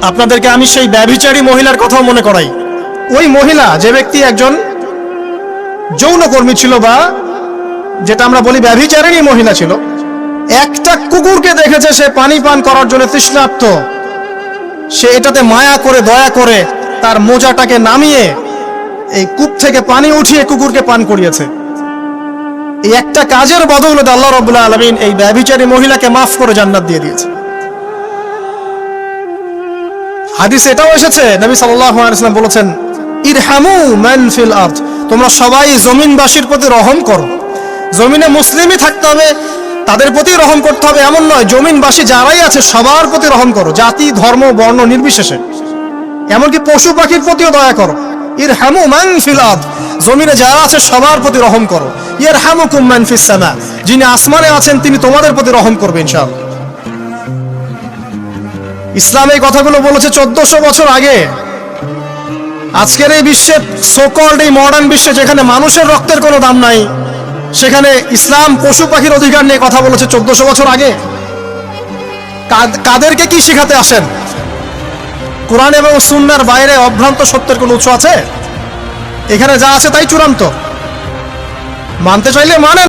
আপনাদেরকে আমি সেই ব্যভিচারী মহিলার কথাও মনে করাই। ওই মহিলা, যে ব্যক্তি একজন যৌনকর্মী ছিল, বা যেটা আমরা বলি ব্যভিচারিণী মহিলা ছিল, একটা কুকুরকে দেখেছে সে পানি পান করার জন্য তৃষ্ণার্ত, সে এটাতে মায়া করে দয়া করে তার মোজাটাকে নামিয়ে এই কূপ থেকে পানি উঠিয়ে কুকুরকে পান করিয়েছে। এই একটা কাজের বদৌলতে আল্লাহ রাব্বুল আলামিন এই ব্যভিচারী মহিলাকে মাফ করে জান্নাত দিয়ে দিয়েছে। হাদিসে এটাও এসেছে, নবী সাল্লাল্লাহু আলাইহি ওয়াসাল্লাম বলেছেন, ইরহামু মান ফিল আরদ, তোমরা সবাই জমিনবাসীর প্রতি রহম করো। জমিনে মুসলিমই থাকতে হবে, তাদের প্রতি রহম করতে হবে এমন নয়, জমিনবাসী যারাই আছে সবার প্রতি রহম করো, জাতি ধর্ম বর্ণ নির্বিশেষে। এমনকি পশু পাখির প্রতিও দয়া করো। ইরহামু মান ফিল আরদ, জমিনে যারা আছে সবার প্রতি রহম করো। ইয়ারহামুকুম মান ফিস সামা, যিনি আসমানে আছেন তিনি তোমাদের প্রতি রহম করবে ইনশাআল্লাহ। ইসলাম এই কথাগুলো বলেছে 1400 বছর আগে। আজকের এই বিশ্বে, সোকল্ড এই মডার্ন বিশ্বে, যেখানে মানুষের রক্তের কোনো দাম নাই, সেখানে ইসলাম পশু পাখির অধিকার নিয়ে কথা বলেছে 1400 বছর আগে। কাদেরকে কি শিখাতে আসেন? কোরআন এবং সুন্নাহর বাইরে অভ্রান্ত সত্যের কোনো উৎস আছে? এখানে যা আছে তাই চূড়ান্ত, মানতে চাইলে মানেন।